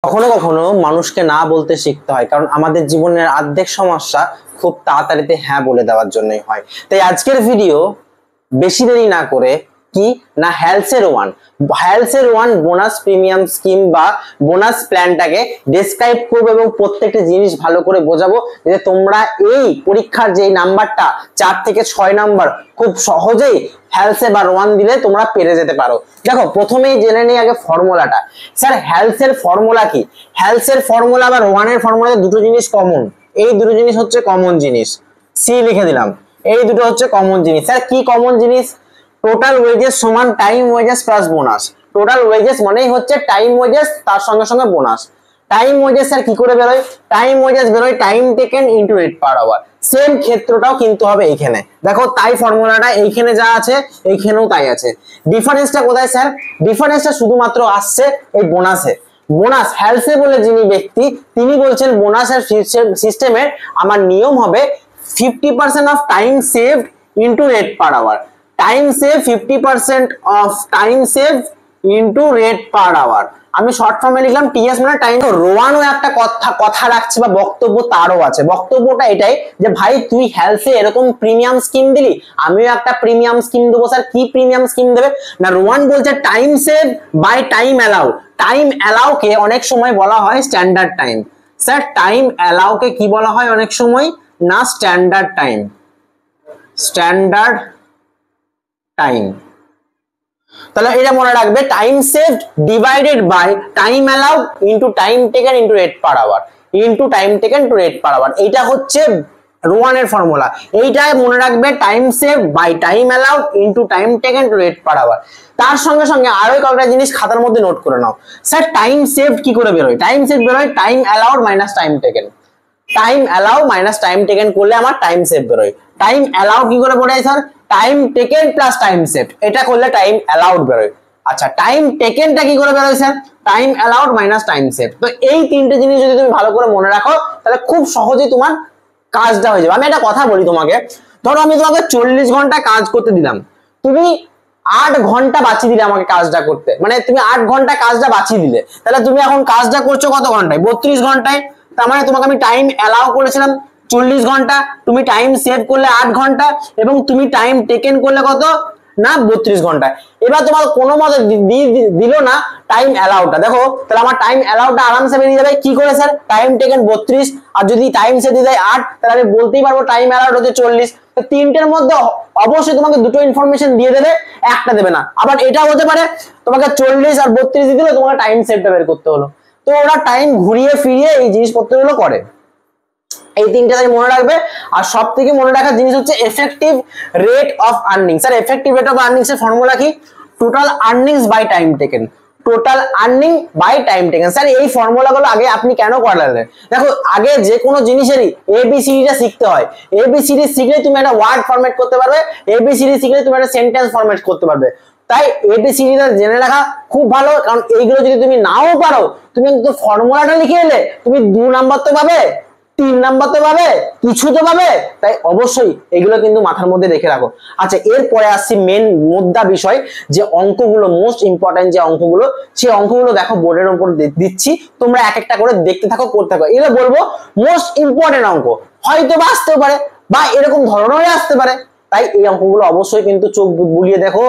কখনো কখনো মানুষকে না বলতে শিখতে হয়, কারণ আমাদের জীবনের অর্ধেক সমস্যা খুব তাড়াতাড়িতে হ্যাঁ বলে দেওয়ার জন্যই হয়। তাই আজকের ভিডিও বেশি দেরি না করে কি না হেলথের ওয়ান বোনাস প্রিমিয়াম স্কিম বা বোনাস প্ল্যানটাকে ডেসক্রাইব করবো এবং প্রত্যেকটা জিনিস ভালো করে বোঝাবো, যে তোমরা এই পরীক্ষার যে নাম্বারটা 4 থেকে 6 নাম্বার খুব সহজেই হেলথে বা ওয়ান দিলে তোমরা পেরে যেতে পারো। দেখো, প্রথমেই জেনে নিই আগে ফর্মুলাটা। স্যার, হেলথের ফর্মুলা কি? হেলথের ফর্মুলা বা ওয়ানের ফর্মুলাতে দুটো জিনিস কমন, এই দুটো জিনিস হচ্ছে কমন জিনিস, সি লিখে দিলাম। এই দুটো হচ্ছে কমন জিনিস। স্যার কি কমন জিনিস? টোটাল ওয়েজেস সমান time wages plus bonus. Total wages মানেই হচ্ছে টাইম ওয়েজেস, তার সঙ্গে সঙ্গে বোনাস। টাইম ওয়েজেস স্যার কি করে বেরোয়? টাইম ওয়েজেস বেরোয় time taken into rate per hour. Same ক্ষেত্রটাও কিন্তু হবে এইখানে। দেখো, তাই ফর্মুলাটা এইখানে যা আছে এইখানেও তাই আছে। ডিফারেন্সটা কোথায় স্যার? ডিফারেন্সটা শুধুমাত্র আসছে এই বোনাসে। বোনাস হেলথে বলে যিনি ব্যক্তি, তিনি বলছেন বোনাসের সিস্টেমের আমার নিয়ম হবে 50% of time saved into rate per hour. Time save 50% of time save into rate per hour. আমি শর্ট ফর্মে লিখলাম টিএস, মানে টাইম। রোয়ানও একটা কথা রাখছে বা বক্তব্য তারও আছে। বক্তব্যটা এটাই যে ভাই, তুই হেলথে এরকম প্রিমিয়াম স্কিম দিলি, আমিও একটা প্রিমিয়াম স্কিম দেবো। স্যার কি প্রিমিয়াম স্কিম দেবে না? রোয়ান বলছে time save by time allow. Time allow কে অনেক সময় বলা হয় standard time. Sir time allow কে কি বলা হয় অনেক সময়? না স্ট্যান্ডার্ড টাইম। Standard time. তাহলে এটা মনে রাখবে, time saved divided by time allowed into time taken into rate per hour, into time taken to rate per hour. এইটা হচ্ছে রোয়ানের ফর্মুলা। এইটাই মনে রাখবে, time save by time allowed into time taken to rate per hour. তার সঙ্গে সঙ্গে আরো কয়েকটা জিনিস খাতার মধ্যে নোট করে নাও। স্যার টাইম সেভড কি করে বেরোয়? টাইম সেভ বেরোয় time allowed minus time taken. Time allow minus time taken করলে আমার টাইম সেভ বেরোয়। টাইম অ্যালাউ কি করে বেরোয় sir? Time taken plus time save. এটা করলে টাইম অ্যালাউড বেরোয়। আচ্ছা, টাইম টেকেনটা কি করে বেরোয় sir? Time allowed minus time save. তো এই তিনটে জিনিস যদি তুমি ভালো করে মনে রাখো, তাহলে খুব সহজেই তোমার কাজটা হয়ে যাবে। আমি একটা কথা বলি তোমাকে, ধরো আমি তোমাকে 40 ঘন্টা কাজ করতে দিলাম, তুমি 8 ঘন্টা বাঁচিয়ে দিলে আমাকে কাজটা করতে, মানে তুমি 8 ঘন্টা কাজটা বাঁচিয়ে দিলে, তাহলে তুমি এখন কাজটা করছো কত ঘন্টায়? 32 ঘন্টায়। তার মানে তোমাকে আমি টাইম অ্যালাউ করেছিলাম 40 ঘন্টা, তুমি টাইম সেভ করলে 8 ঘন্টা, এবং তুমি টাইম টেকেন করলে কত না 32 ঘন্টা। এবার তোমার কোনো মতে দিল না টাইম অ্যালাউডটা। দেখো, তাহলে আমার টাইম অ্যালাউডটা আরামসে বেরিয়ে যাবে। কি করে স্যার? টাইম টেকেন 32, আর যদি টাইম সেভ দিয়ে দেয় 8, তাহলে আমি বলতেই পারবো টাইম অ্যালাউড হচ্ছে 40। তো তিনটের মধ্যে অবশ্যই তোমাকে দুটো ইনফরমেশন দিয়ে দেবে, একটা দেবে না। আবার এটাও হতে পারে তোমাকে 40 আর 32 দিয়ে দিলে তোমাকে টাইম সেভটা বের করতে হলো। তো ওরা টাইম ঘুরিয়ে ফিরিয়ে এই জিনিসপত্রগুলো করে। এই তিনটা মনে রাখবে। আর সব থেকে মনে রাখার জিনিস হচ্ছে effective rate of earning. Sir effective rate of earnings এর ফর্মুলা কি? Total earnings by time taken. Total earning by time taken. Sir এই ফর্মুলাগুলো আগে আপনি কেন করলেন? দেখো, আগে যে কোনো জিনিসেরই এবিসিডিটা শিখতে হয়। এবিসিডি শিখলে তুমি একটা ওয়ার্ড ফরম্যাট করতে পারবে, এবিসিডি শিখলে তুমি একটা সেন্টেন্স ফরম্যাট করতে পারবে। তাই এবিসিডিটা জেনে রাখা খুব ভালো, কারণ এইগুলো যদি তুমি নাও পারো, তুমি কিন্তু ফর্মুলাটা লিখে এলে তুমি 2 নাম্বার তো পাবে, 3 নাম্বার তো পাবে, কিছু তো পাবে। তাই অবশ্যই এগুলো কিন্তু মাথার মধ্যে রেখে রাখো। আচ্ছা, এরপরে আসছি মেন মুদ্রা বিষয়, যে অঙ্কগুলো মোস্ট ইম্পর্টেন্ট যে অঙ্কগুলো, সেই অঙ্কগুলো দেখো বোর্ডের উপর দিচ্ছি, তোমরা এক একটা করে দেখতে থাকো, করতে থাকো। এগুলো বলবো মোস্ট ইম্পর্টেন্ট অঙ্ক, হয়তো বা আসতেও পারে বা এরকম ধরনেরই আসতে পারে। তাই এই অঙ্কগুলো অবশ্যই কিন্তু চোখ বুলিয়ে দেখো,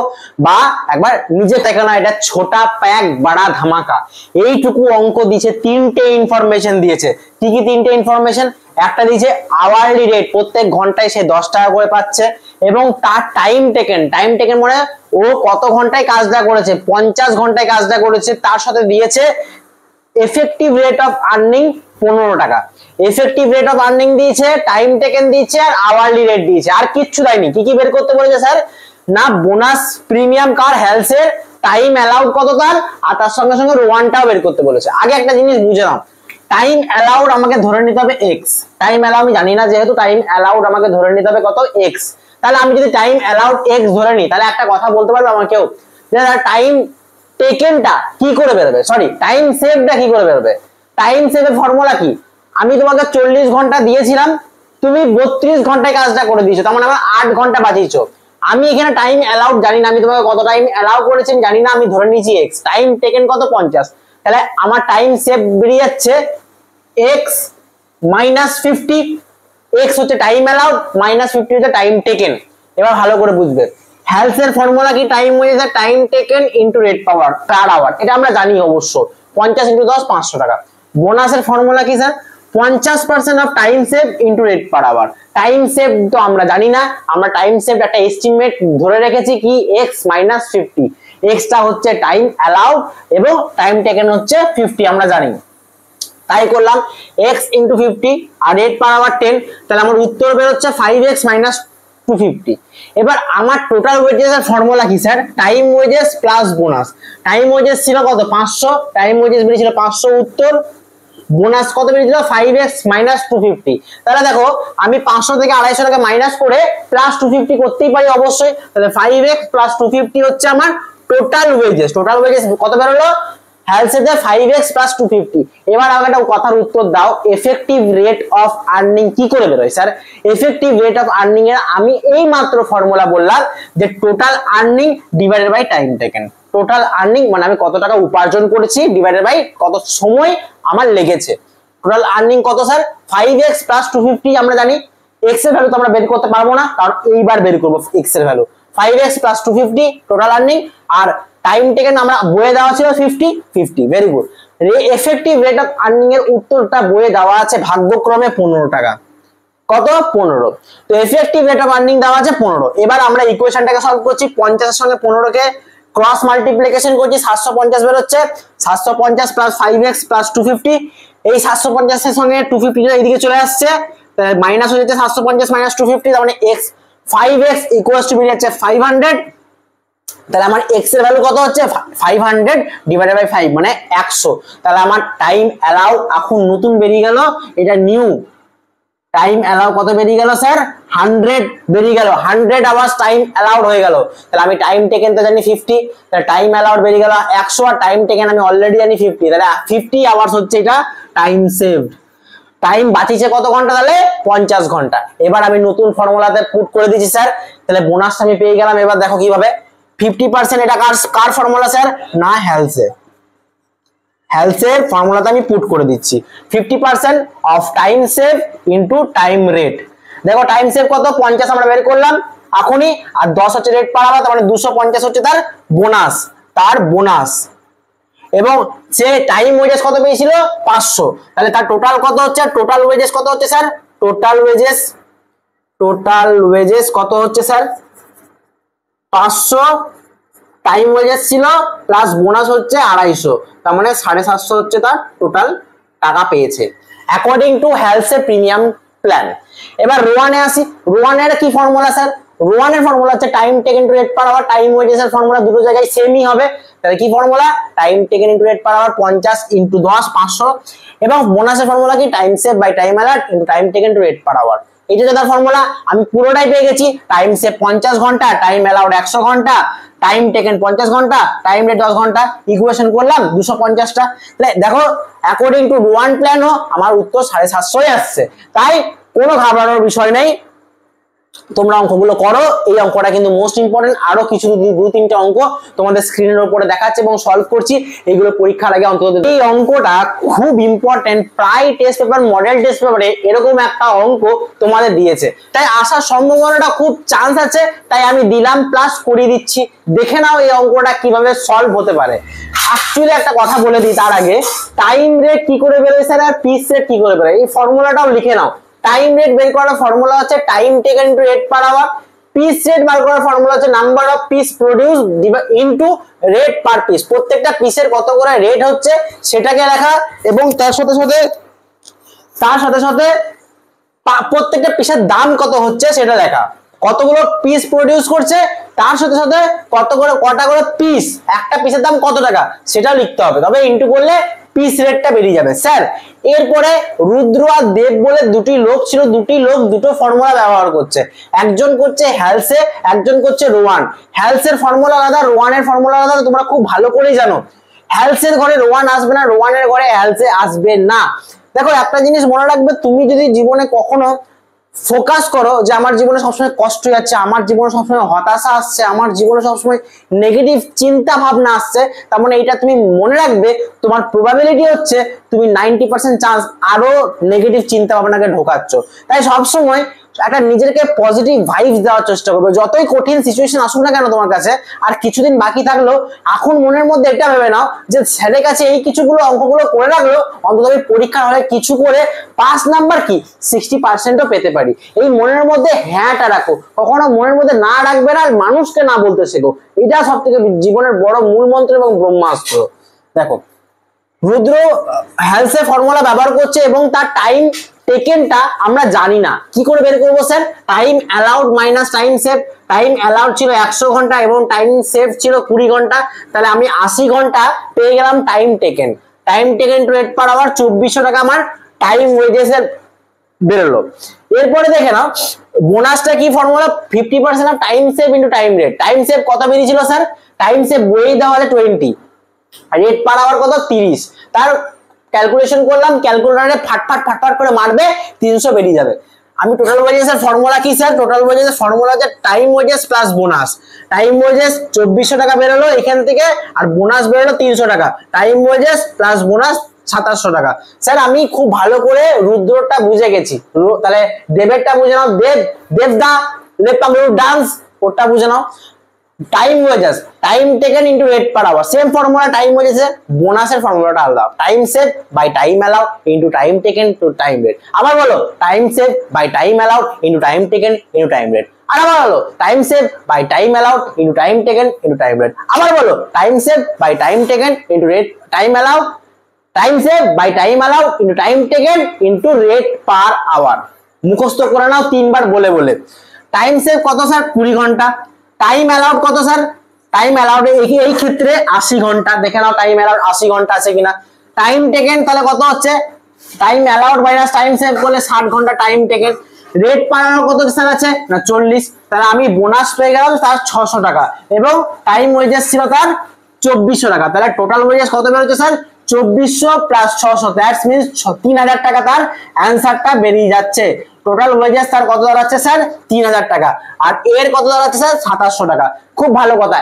বা একবার নিজে দেখো না। এটা ছোটা প্যাক বড়া ধামাকা। এইটুকু অঙ্ক দিয়েছে, 3টে ইনফরমেশন দিয়েছে। কি কি 3টে ইনফরমেশন? একটা দিয়েছে আওয়ারলি রেট, প্রত্যেক ঘন্টায় সে 10 টাকা করে পাচ্ছে, এবং তার টাইম টেকেন। টাইম টেকেন মানে ও কত ঘন্টায় কাজটা করেছে, 50 ঘন্টায় কাজটা করেছে। তার সাথে দিয়েছে এফেক্টিভ রেট অফ আর্নিং 15 টাকা। এফেক্টিভ রেট অফ আর্নিং দিয়েছে, টাইম টেকেন দিয়েছে, আর আওয়ারলি রেট দিয়েছে। আর কিচ্ছু দেয়নি। কি কি বের করতে বলেছে স্যার? না বোনাস প্রিমিয়াম কার হেলথের, টাইম অ্যালাউড কত তার, আর তার সঙ্গে সঙ্গে রোয়ানটাও বের করতে বলেছে। আগে একটা জিনিস বুঝে নাও, টাইম অ্যালাউড আমাকে ধরে নিতে হবে এক্স। টাইম অ্যালাউ আমি জানি না, যেহেতু টাইম অ্যালাউড আমাকে ধরে নিতে হবে কত? এক্স। তাহলে আমি যদি টাইম অ্যালাউড এক্স ধরে নিই, তাহলে একটা কথা বলতে পারবে আমাকেও, যে টাইম টেকেনটা কি করে বেরোবে, সরি টাইম সেভটা কি করে বেরোবে? টাইম সেভের ফর্মুলা কি? আমি তোমাকে 40 ঘন্টা দিয়েছিলাম, তুমি 32 ঘন্টায় কাজটা করে দিয়েছো, তার মানে আমার 8 ঘন্টা বাঁচিয়েছো। আমি এখানে টাইম অ্যালাউড জানি না, আমি তোমাকে কত টাইম অ্যালাউ করেছি জানি না, আমি ধরে নিয়েছি এক্স। টাইম টেকেন কত? 50। তাহলে আমার টাইম সেভ বেরিয়ে যাচ্ছে x মাইনাস 50, x হচ্ছে টাইম অ্যালাউড, মাইনাস 50 হচ্ছে টাইম টেকেন। এবার ভালো করে বুঝবে, হেলস এর ফর্মুলা কি, time wage time taken into rate power per hour, এটা আমরা জানি অবশ্য, 50 ইনটু 10 500 টাকা। বোনাসের ফর্মুলা কি sir, 50% of time save into rate per hour. Time save তো আমরা জানি না, আমরা টাইম সেভ একটা এস্টিমেট ধরে রেখেছি কি x মাইনাস 50, x টা হচ্ছে টাইম অ্যালাউড এবং টাইম টেকেন হচ্ছে 50 আমরা জানি, তাই করলাম x ইনটু 50 আর রেট পার আওয়ার 10, তাহলে আমার উত্তর বের হচ্ছে 5x মাইনাস 250। এবার আমার টোটাল ওয়েজেস এর ফর্মুলা কি sir, time wages plus bonus. Time wages ছিল কত 500, টাইম ওয়েজেস বেরিয়েছিল 500 উত্তর, বোনাস কত বেরিয়েছিল 5x মাইনাস 250। তাহলে দেখো আমি 500 থেকে 250 টাকা মাইনাস করে প্লাস 250 করতেই পারি অবশ্যই, তাহলে 5x প্লাস 250 হচ্ছে আমার টোটাল ওয়েজেস। টোটাল ওয়েজেস কত বের হলো, হেলস এর 5x প্লাস 250। এবার আমাকে একটা কথার উত্তর দাও, এফেক্টিভ রেট অফ আর্নিং কি করে বেরোয় sir? Effective rate of earning এর আমি এই মাত্র ফর্মুলা বললাম যে total earning divided by time taken. Total earning মানে আমি কত টাকা উপার্জন করেছি ডিভাইডেড বাই কত সময় আমার লেগেছে। টোটাল আর্নিং কত স্যার, 5x প্লাস 250 আমরা জানি, x এর ভ্যালু তো আমরা বের করতে পারবো না, কারণ এইবার বের করব x এর value. 5x plus 250 total earning, আর টাইম টেকেন আমরা বইয়ে দেওয়া ছিল 50, very good. Effective rate of earning এর উত্তরটা বইয়ে দেওয়া আছে ভাগ্যক্রমে 15 টাকা। কত 15। তো এফেক্টিভ রেট অফ আর্নিং দেওয়া আছে 15। এবার আমরা ইকুয়েশনটাকে সলভ করছি, 50 এর সঙ্গে 15 কে ক্রস মাল্টিপ্লিকেশন করছি, 750 বের হচ্ছে, 750 প্লাস 5x প্লাস 250, এই 750 এর সঙ্গে 250 এইদিকে চলে আসছে, মাইনাস হয়ে যাচ্ছে 750 মাইনাস 250, তার মানে x 5x ইকুয়ালস টু বেরিয়ে যাচ্ছে 500। তাহলে আমার x এর ভ্যালু কত হচ্ছে 500 ডিভাইডেড বাই 5 মানে 100। তাহলে আমার টাইম অ্যালাউ এখন নতুন বেরিয়ে গেল, এটা নিউ টাইম অ্যালাউ কত বেরিয়ে গেল স্যার 100 বেরিয়ে গেল, 100 আওয়ার্স টাইম অ্যালাউড হয়ে গেল। তাহলে আমি টাইম টেকেন তো জানি 50, তাহলে টাইম অ্যালাউড বেরিয়ে গেল 100 আর টাইম টেকেন আমি অলরেডি জানি 50, তাহলে 50 আওয়ার্স হচ্ছে এটা টাইম সেভড। টাইম বাঁচিয়েছে কত ঘন্টা, তাহলে 50 ঘন্টা। এবার আমি নতুন ফর্মুলাতে পুট করে দিয়েছি স্যার, তাহলে বোনাসটা আমি পেয়ে গেলাম। এবার দেখো কিভাবে, 50% এটা কার ফর্মুলা স্যার, না হেলসের ফর্মুলাতে আমি পুট করে দিচ্ছি 50% of time save into time rate. দেখো টাইম সেভ কত 50 আমরা বের করলাম এখনই, আর 10 হচ্ছে রেট পার আওয়ার, তার মানে 250 হচ্ছে তার বোনাস। এবং সে টাইম ওয়েজেস কত পেয়েছিল 500, তাহলে তার টোটাল কত হচ্ছে, টোটাল ওয়েজেস কত হচ্ছে স্যার, টোটাল ওয়েজেস কত হচ্ছে স্যার 500, টাইম ওয়েজেস ছিল প্লাস বোনাস হচ্ছে 250, তার মানে 750 হচ্ছে তার টোটাল টাকা পেয়েছে according to health premium plan. এবার রোয়ানে আসি, রোয়ানের কি ফর্মুলা স্যার, রোয়ানের ফর্মুলা হচ্ছে time taken to rate per hour, time wages এর ফর্মুলা দুটো জায়গায় সেমই হবে, তাহলে কি formula time taken into rate per hour 50 into 10 500, এবং বোনাসের ফর্মুলা কি time save by time alert into time taken to rate per hour. এটা যে তার ফর্মুলা, আমি পুরোটাই পেয়ে গেছি, টাইম সেভ 50 ঘন্টা, টাইম অ্যালাউড 100 ঘন্টা, টাইম টেকেন 50 ঘন্টা, টাইম রেট 10 ঘন্টা, ইকুয়েশন করলাম 250টা। তাহলে দেখো অ্যাকর্ডিং টু রোয়ান প্ল্যানও আমার উত্তর 750 আসছে, তাই কোনো ঘাবড়ানোর বিষয় নেই, তোমরা অঙ্কগুলো করো। এই অঙ্কটা কিন্তু মোস্ট ইম্পর্টেন্ট, আরো কিছু 2-3টা অঙ্ক তোমাদের স্ক্রিনের উপরে দেখাচ্ছে এবং সলভ করছি, এইগুলো পরীক্ষার আগে অন্তত। এই অঙ্কটা খুব ইম্পর্টেন্ট, প্রায় টেস্ট পেপার মডেল টেস্ট পেপারে এরকম একটা অঙ্ক তোমাদের দিয়েছে, তাই আসার সম্ভাবনাটা খুব চান্স আছে, তাই আমি দিলাম প্লাস করিয়ে দিচ্ছি। দেখে নাও এই অঙ্কটা কিভাবে সলভ হতে পারে। অ্যাকচুয়ালি একটা কথা বলে দিই তার আগে, টাইম রেট কি করে বেরোয় স্যার আর পিস রেট কি করে বেরোয়, এই ফর্মুলাটাও লিখে নাও। টাইম রেট বের করার ফর্মুলা হচ্ছে time taken into rate per hour, piece rate বার করার ফর্মুলা হচ্ছে number of piece produce into rate per piece. প্রত্যেকটা পিসের কত করে রেট হচ্ছে সেটাকে লেখা, এবং তার সাথে সাথে প্রত্যেকটা পিসের দাম কত হচ্ছে সেটা লেখা, কতগুলো পিস প্রোডিউস করছে তার সাথে সাথে কটা করে পিস, একটা পিসের দাম কত টাকা সেটাও লিখতে হবে, তবে ইনটু করলে পিস রেটটা বেরিয়ে যাবে স্যার। এরপরে রুদ্র আর দেব বলে দুটি লোক ছিল, দুটো ফর্মুলা ব্যবহার করছে, একজন করছে হেলসে, একজন করছে রোয়ান। হেলসের ফর্মুলা আলাদা, রোয়ানের ফর্মুলা আলাদা, তোমরা খুব ভালো করেই জানো। হেলসের ঘরে রোয়ান আসবে না, রোয়ানের ঘরে হেলসে আসবে না। দেখো একটা জিনিস মনে রাখবে, তুমি যদি জীবনে কখনো ফোকাস করো যে আমার জীবনে সবসময় কষ্ট যাচ্ছে, আমার জীবনে সবসময় হতাশা আসছে, আমার জীবনে সবসময় নেগেটিভ চিন্তা ভাবনা আসছে, তার মানে এটা তুমি মনে রাখবে তোমার প্রবাবিলিটি হচ্ছে তুমি 90% চান্স আরো নেগেটিভ চিন্তা ভাবনাকে ঢোকাচ্ছ। তাই সবসময় একটা নিজেকে পজিটিভ ভাইবস দেওয়ার চেষ্টা করবে, যতই কঠিন সিচুয়েশন আসুক না কেন তোমার কাছে। আর কিছুদিন বাকি থাকলো, এখন মনের মধ্যে এটা ভেবে নাও যে স্যারের কাছে এই কিছুগুলো অঙ্কগুলো করে রাখলো, অন্তত আমি পরীক্ষা হলে কিছু করে পাস নাম্বার কি 60%ও পেতে পারি। এই মনের মধ্যে হ্যাঁটা রাখো, কখনো মনের মধ্যে না রাখবে না, আর মানুষকে না বলতে শেখো। এটা সব থেকে জীবনের বড় মূল মন্ত্র এবং ব্রহ্মাস্ত্র। দেখো রুদ্র হেলসে ফর্মুলা ব্যবহার করছে এবং তার টাইম টেকেনটা আমরা জানি না, কি করে বের করবো sir? Time allowed minus time save. Time allowed ছিল 100 ঘন্টা এবং টাইম সেভ ছিল 20 ঘন্টা, তাহলে আমি 80 ঘন্টা পেয়ে গেলাম time taken. Time taken to rate per hour 2400 টাকা আমার টাইম ওয়েজেসের বেরোলো। এরপরে দেখে নাও বোনাসটা কি formula, 50% of time save into time rate. Time save কত বেরিয়েছিল স্যার? টাইম সেভ বইয়ে দেওয়া আছে 20, রেট পার আওয়ার কত 30, তার ক্যালকুলেশন করলাম, ক্যালকুলেটরে ফাটফাট করে মারবে 300 বেরিয়ে যাবে। আমি টোটাল ওয়েজেসের ফর্মুলা কি স্যার? টোটাল ওয়েজেসের ফর্মুলা হচ্ছে time wages plus bonus. Time wages 2400 টাকা বেরোলো এখান থেকে, আর বোনাস বেরোলো 300 টাকা। টাইম ওয়েজেস প্লাস বোনাস 2700 টাকা। স্যার আমি খুব ভালো করে রুদ্রটা বুঝে গেছি, তাহলে দেবেরটা বুঝে নাও। দেবদা লেফট ডান্স ওটা বুঝে নাও। Time wages time taken into rate per hour, same formula time ওয়েজেসে, বোনাসের ফর্মুলাটা আলাদা। Time save by time allowed into time taken to time rate. আবার বলো time save by time allowed into time taken into time rate. আর আবার বলো time save by time allowed into time taken into time rate. আবার বলো time save by time taken into rate time allowed, time save by time allowed into time taken into rate per hour. মুখস্থ করে নাও 3 বার বলে বলে। Time save কত sir? 20 ঘন্টা। Time allowed কত sir? Time allowed এই ক্ষেত্রে 80 ঘন্টা। দেখে নাও টাইম অ্যালাউড 80 ঘন্টা আছে কিনা। টাইম টেকেন তাহলে কত হচ্ছে? Time allowed minus time save করলে 60 ঘন্টা time taken. Rate per hour কত স্যার আছে না 40, তাহলে আমি বোনাস পেয়ে গেলাম তার 600 টাকা এবং টাইম ওয়েজেস ছিল তার 2400 টাকা। তাহলে টোটাল ওয়েজেস কত বেরোচ্ছে স্যার? 2400 প্লাস 600, দ্যাটস মিন্স 3000 টাকা তার অ্যান্সারটা বেরিয়ে যাচ্ছে। টোটাল ওয়েজেস তার কত দাঁড়াচ্ছে স্যার? 3000 টাকা। আর এর কত দাঁড়াচ্ছে স্যার? 2700 টাকা। খুব ভালো কথা,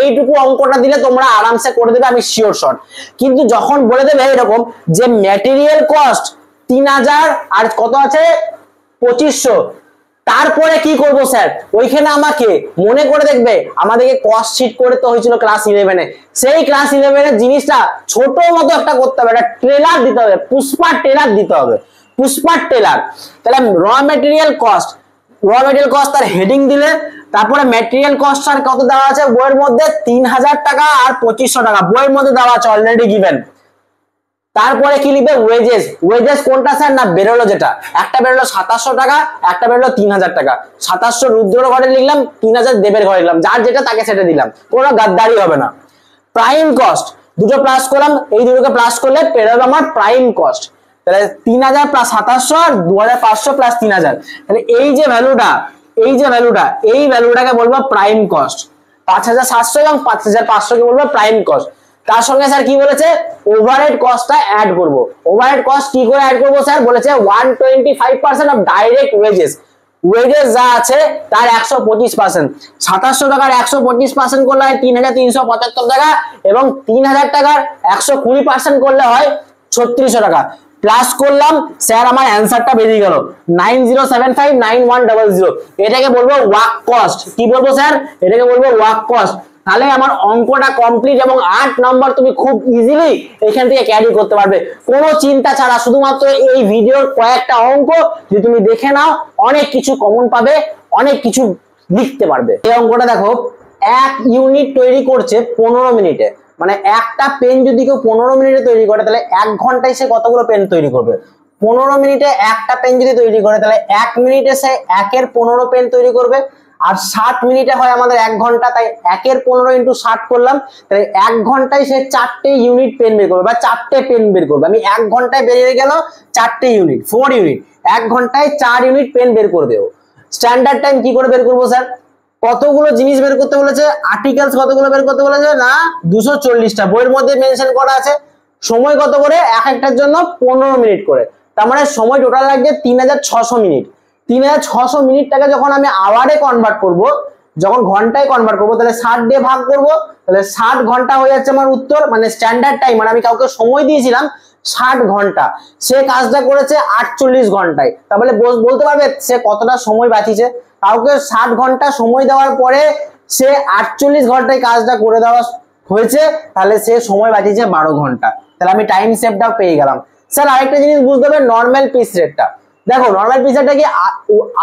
এইটুকু অঙ্কটা দিলে তোমরা আরামসে করে দেবে, আমি শিওর শট। কিন্তু যখন বলে দেবে এরকম যে ম্যাটেরিয়াল কস্ট 3000 আর কত আছে 2500, তারপরে কি করব স্যার? ওইখানে আমাকে মনে করে দেখবে আমাদেরকে কস্ট শিট করতে হয়েছিল ক্লাস 11-এ। সেই ক্লাস 11-এর জিনিসটা ছোট মতো একটা করতে হবে, একটা ট্রেলার দিতে হবে, পুষ্পা ট্রেলার দিতে হবে, পুষ্পা ট্রেলার। তাহলে র ম্যাটেরিয়াল কস্ট তার হেডিং দিলে, তারপরে ম্যাটেরিয়াল কস্ট আর কত দেওয়া আছে বইয়ের মধ্যে 3000 টাকা আর 2500 টাকা বইয়ের মধ্যে দেওয়া আছে, অলরেডি গিভেন। তারপরে কি লিখবে? ওয়েজেস কোনটা স্যার? না বেরোলো যেটা, একটা বেরোলো 2700 টাকা, একটা বেরোলো 3000 টাকা। 2700 রুদ্রর ঘরে লিখলাম, 3000 দেবের ঘরে লিখলাম, যার যেটা তাকে সেটা দিলাম, কোনো গাদ্দারি হবে না। প্রাইম কস্ট দুটো প্লাস করলাম, এই দুটোকে প্লাস করলে বেরোবে আমার প্রাইম কস্ট। তাহলে 3000 প্লাস 2700 আর 2500 প্লাস 3000, তাহলে এই যে ভ্যালুটা এই ভ্যালুটাকে বলবো প্রাইম কস্ট। 5700 এবং 5500 কে বলবো প্রাইম কস্ট। তার সঙ্গে স্যার কি বলেছে? ওভারহেড কস্টটা অ্যাড করব। ওভারহেড কস্ট কি করে অ্যাড করব স্যার? বলেছে 125% অফ ডাইরেক্ট ওয়েজেস যা আছে তার 125%। 2700 টাকার 125% করলে হয় 3375 টাকা এবং 3000 টাকার 120% করলে হয় 3600 টাকা। প্লাস করলাম স্যার, আমার অ্যান্সারটা বেরিয়ে গেল 90759100। এটাকে বলবো ওয়ার্ক কস্ট। কি বলবো স্যার? এটাকে বলবো ওয়ার্ক কস্ট। তাহলে আমার অঙ্কটা কমপ্লিট এবং 8 নম্বর তুমি খুব ইজিলি এখান থেকে ক্যারি করতে পারবে, কোনো চিন্তা ছাড়া। শুধুমাত্র এই ভিডিওর কয়েকটা অঙ্ক যদি তুমি দেখে নাও, অনেক কিছু কমন পাবে, অনেক কিছু লিখতে পারবে। এই অঙ্কটা দেখো, 1 ইউনিট তৈরি করছে 15 মিনিটে, মানে একটা পেন যদি কেউ 15 মিনিটে তৈরি করে তাহলে 1 ঘন্টায় সে কতগুলো পেন তৈরি করবে? 15 মিনিটে একটা পেন যদি তৈরি করে তাহলে 1 মিনিটে সে 1-এর 15 পেন তৈরি করবে। আর 60 মিনিটে হয় আমাদের 1 ঘন্টা, তাই 1-এর 15 ইন্টু 60 করলাম, তাহলে 1 ঘন্টায় সে 4টে ইউনিট পেন বের করবে বা 4টে পেন বের করবে। আমি 1 ঘন্টায় বেরিয়ে গেল 4টে ইউনিট, 4 ইউনিট, 1 ঘন্টায় 4 ইউনিট পেন বের করবে ও। স্ট্যান্ডার্ড টাইম কি করে বের করবো স্যার? কতগুলো জিনিস বের করতে বলেছে? আর্টিকেলস কতগুলো বের করতে বলেছে? না 240টা, বইয়ের মধ্যে মেনশন করা আছে। সময় কত করে? এক একটার জন্য 15 মিনিট করে, তার মানে সময় টোটাল লাগছে 3600 মিনিট। 3600 মিনিটটাকে যখন আমি আওয়ারে কনভার্ট করব, যখন ঘন্টায় কনভার্ট করব, তাহলে 60 দিয়ে ভাগ করব, তাহলে 60 ঘন্টা হয়ে যাচ্ছে আমার উত্তর। মানে স্ট্যান্ডার্ড টাইম, মানে আমি কাউকে সময় দিয়েছিলাম 60 ঘন্টা, সে কাজটা করেছে 48 ঘন্টায়। তাহলে বলতে পারবে সে কতটা সময় বাঁচিয়েছে? কাউকে 60 ঘন্টা সময় দেওয়ার পরে সে 48 ঘন্টায় কাজটা করে দেওয়া হয়েছে, তাহলে সে সময় বাঁচিয়েছে 12 ঘন্টা। তাহলে আমি টাইম সেভটা পেয়ে গেলাম। স্যার আরেকটা জিনিস বুঝতে হবে, নর্মাল পিস রেটটা। দেখো নর্মাল পিস রেটটা কি,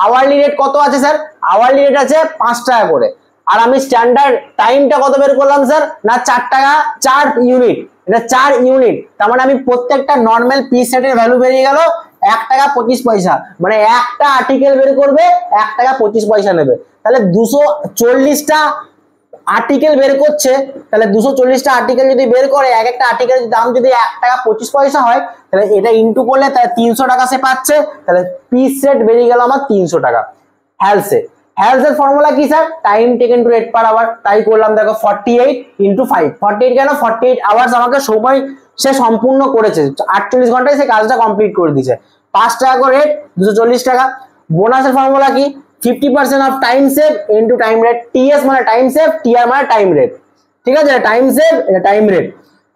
আওয়ারলি রেট কত আছে স্যার? আওয়ারলি রেট আছে 5 টাকা করে। আর আমি স্ট্যান্ডার্ড টাইমটা কত বের করলাম স্যার? না 4 টাকা, 4 ইউনিট, এটা 4 ইউনিট। তার মানে আমি প্রত্যেকটা নর্মাল পিস রেটের ভ্যালু বেরিয়ে গেল 1 টাকা 25 পয়সা। মানে একটা আর্টিকেল বের করবে 1 টাকা 25 পয়সা নেবে। তাহলে 240টা আর্টিকেল বের করছে, তাহলে 240টা আর্টিকেল যদি বের করে, এক একটা আর্টিকেলের দাম যদি 1 টাকা 25 পয়সা হয়, তাহলে এটা ইনটু করলে তাহলে 300 টাকা সে পাচ্ছে। তাহলে পিস রেট বেরিয়ে গেল আমার 300 টাকা। হ্যালসের ফর্মুলা কি sir? Time taken to rate per hour. তাই করলাম, দেখো 48 ইনটু 5। 48 কেন? 48 আওয়ার্স আমাকে সময় সে সম্পূর্ণ করেছে, 48 ঘন্টায় সে কাজটা কমপ্লিট করে দিয়েছে। 5 টাকা করে রেট, 240 টাকা। বোনাসের ফর্মুলা কি? 50% of time save into time rate. TS মানে টাইম সেভ, টিআর মানে টাইম রেট। ঠিক আছে, টাইম সেভ, এটা টাইম রেট।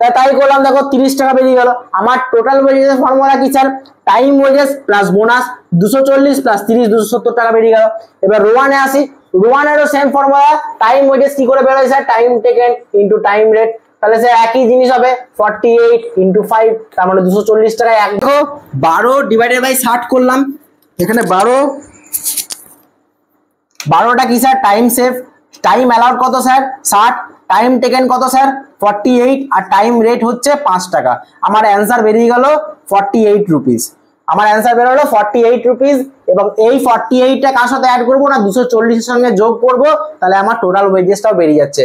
তাই করলাম, দেখো 30 টাকা বেরিয়ে গেল। আমার টোটাল ওয়েজেস ফর্মুলা কি sir? Time wages plus bonus, 240 plus 30, 270 টাকা বেরিয়ে গেল। এবার রোয়ানে আসি, রোয়ানেরও সেম ফর্মুলা। টাইম ওয়েজেস কি করে বেরোয় sir? Time taken into time rate. তাহলে স্যার একই জিনিস হবে 48 ইনটু 5, তার মানে 240 টাকায়। দেখো 12 ডিভাইডেড বাই 60 করলাম, এখানে 12টা কি sir? Time save. Time allowed কত স্যার? 60। টাইম টেকেন কত স্যার? 48। আর টাইম রেট হচ্ছে 5 টাকা। আমার অ্যান্সার বেরিয়ে গেল 48 রুপিস। আমার অ্যান্সার বেরোলো 48 রুপিস। এবং এই 48টা কার সাথে অ্যাড করবো? না 240 এর সঙ্গে যোগ করব, তাহলে আমার টোটাল ওয়েজেসটাও বেরিয়ে যাচ্ছে।